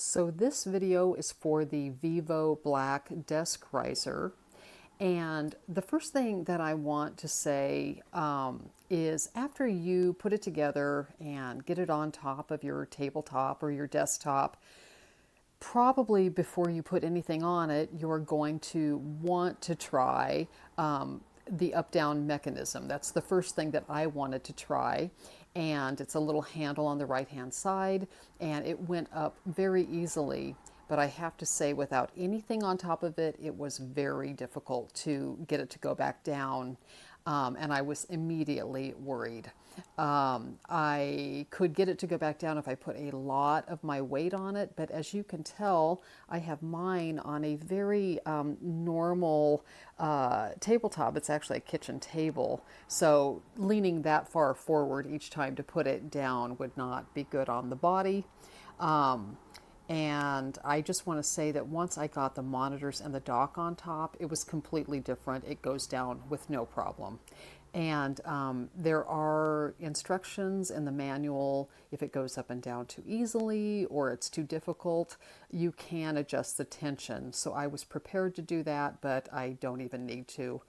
So this video is for the Vivo Black Desk Riser. And the first thing that I want to say is after you put it together and get it on top of your tabletop or your desktop, probably before you put anything on it, you're going to want to try the up-down mechanism. That's the first thing that I wanted to try. And it's a little handle on the right-hand side, and it went up very easily. But I have to say, without anything on top of it, it was very difficult to get it to go back down. And I was immediately worried. I could get it to go back down if I put a lot of my weight on it, but as you can tell, I have mine on a very normal tabletop. It's actually a kitchen table, so leaning that far forward each time to put it down would not be good on the body. And I just want to say that once I got the monitors and the dock on top, it was completely different. It goes down with no problem. And there are instructions in the manual. If it goes up and down too easily or it's too difficult, you can adjust the tension. So I was prepared to do that, but I don't even need to.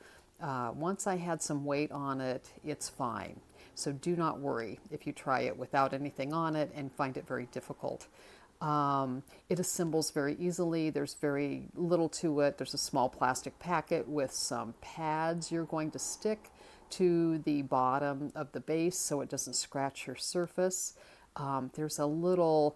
Once I had some weight on it, it's fine. So do not worry if you try it without anything on it and find it very difficult. It assembles very easily. There's very little to it. There's a small plastic packet with some pads you're going to stick to the bottom of the base so it doesn't scratch your surface. There's a little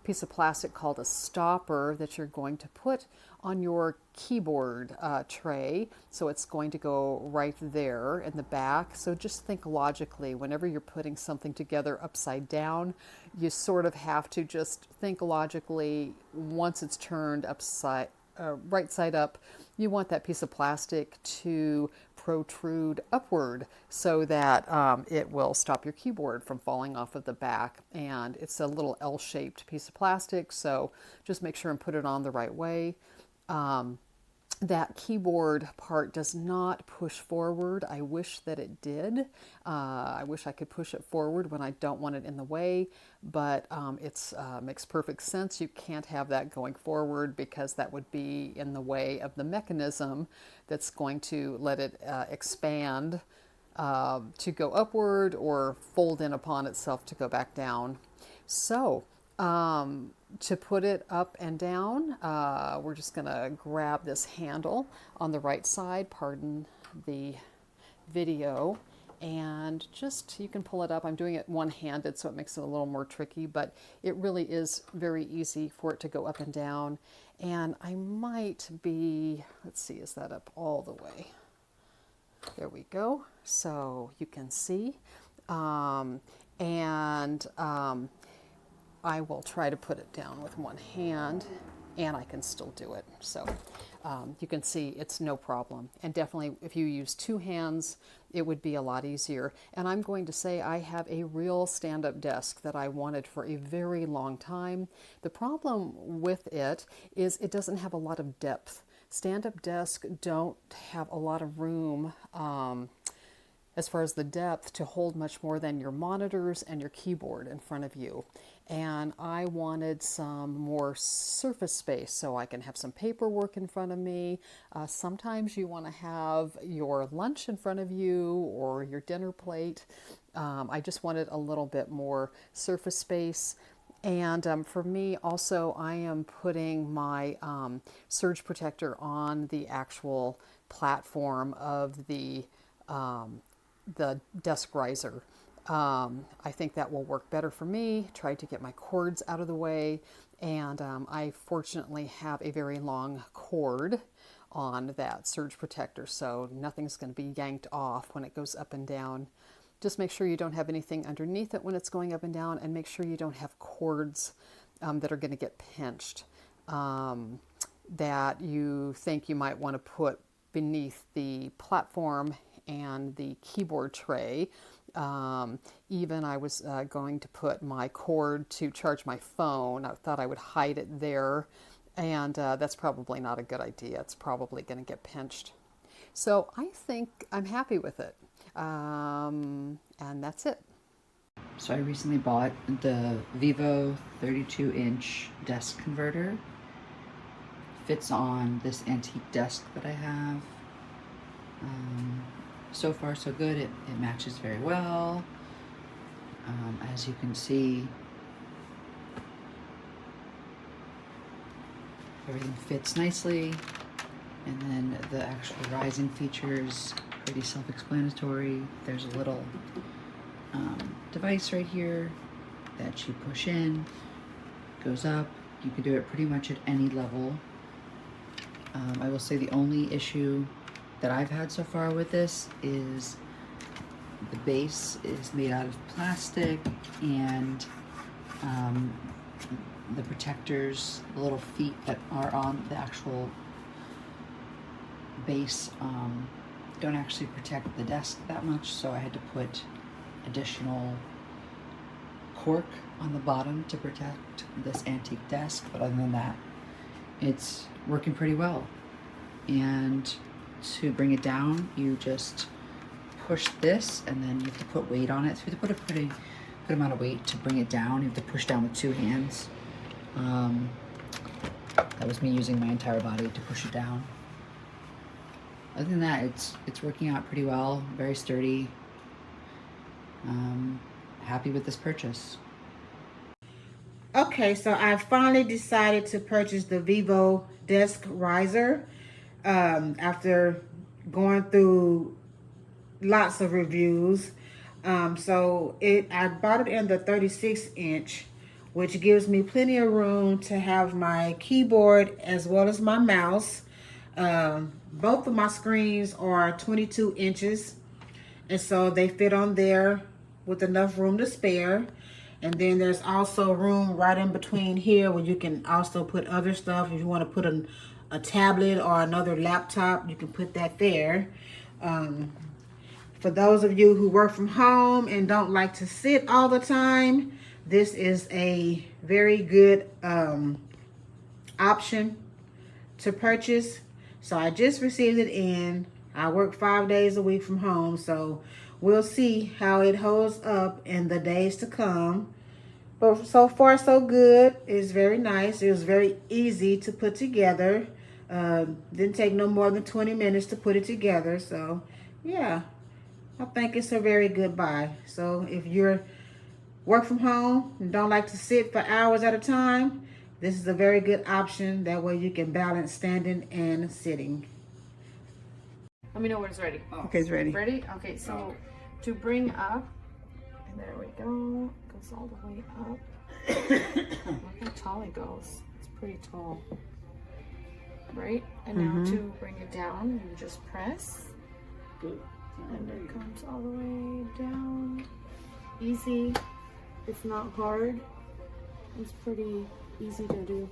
piece of plastic called a stopper that you're going to put on your keyboard tray. So it's going to go right there in the back. So just think logically. Whenever you're putting something together upside down, you sort of have to just think logically. Once it's turned right side up, you want that piece of plastic to protrude upward so that it will stop your keyboard from falling off of the back. And it's a little L-shaped piece of plastic, so just make sure and put it on the right way. That keyboard part does not push forward. I wish that it did. I wish I could push it forward when I don't want it in the way, but it makes perfect sense. You can't have that going forward because that would be in the way of the mechanism that's going to let it expand to go upward or fold in upon itself to go back down. So to put it up and down, we're just going to grab this handle on the right side, pardon the video, and just, you can pull it up. I'm doing it one-handed, so it makes it a little more tricky, but it really is very easy for it to go up and down. And I might be, let's see, is that up all the way? There we go. So you can see. I will try to put it down with one hand, and I can still do it. So you can see it's no problem. And definitely if you use two hands, it would be a lot easier. And I'm going to say I have a real stand-up desk that I wanted for a very long time. The problem with it is it doesn't have a lot of depth. Stand-up desks don't have a lot of room as far as the depth to hold much more than your monitors and your keyboard in front of you. And I wanted some more surface space so I can have some paperwork in front of me. Sometimes you want to have your lunch in front of you or your dinner plate. I just wanted a little bit more surface space. And for me also, I am putting my surge protector on the actual platform of the desk riser. I think that will work better for me. Tried to get my cords out of the way, and I fortunately have a very long cord on that surge protector, so nothing's going to be yanked off when it goes up and down. Just make sure you don't have anything underneath it when it's going up and down, and make sure you don't have cords that are going to get pinched that you think you might want to put beneath the platform and the keyboard tray. Even I was going to put my cord to charge my phone. I thought I would hide it there, and that's probably not a good idea. It's probably going to get pinched. So I think I'm happy with it. And that's it. So I recently bought the Vivo 32-inch desk converter. Fits on this antique desk that I have. So far so good. It matches very well. As you can see, everything fits nicely. And then the actual rising features, pretty self-explanatory. There's a little device right here that you push in, goes up. You can do it pretty much at any level. I will say the only issue that I've had so far with this is the base is made out of plastic, and the protectors, the little feet that are on the actual base don't actually protect the desk that much, so I had to put additional cork on the bottom to protect this antique desk. But other than that, it's working pretty well. And to bring it down, you just push this, and then you have to put weight on it. So you have to put a pretty good amount of weight to bring it down. You have to push down with 2 hands. That was me using my entire body to push it down. Other than that, it's working out pretty well. Very sturdy. Happy with this purchase. Okay, so I finally decided to purchase the Vivo Desk Riser after going through lots of reviews. I bought it in the 36-inch, which gives me plenty of room to have my keyboard as well as my mouse. Both of my screens are 22 inches, and so they fit on there with enough room to spare. And then there's also room right in between here where you can also put other stuff. If you want to put a tablet or another laptop, you can put that there. For those of you who work from home and don't like to sit all the time, this is a very good option to purchase. So I just received it in. I work 5 days a week from home, so we'll see how it holds up in the days to come. But so far, so good. It's very nice. It was very easy to put together. Didn't take no more than 20 minutes to put it together. So, yeah, I think it's a very good buy. So if you're work from home and don't like to sit for hours at a time, this is a very good option. That way you can balance standing and sitting. Let me know when it's ready. Okay, it's ready. Ready? Okay, so to bring up, and there we go, goes all the way up. Look how tall it goes. It's pretty tall. Right? And now to bring it down, you just press. And it comes all the way down. Easy. It's not hard. It's pretty easy to do.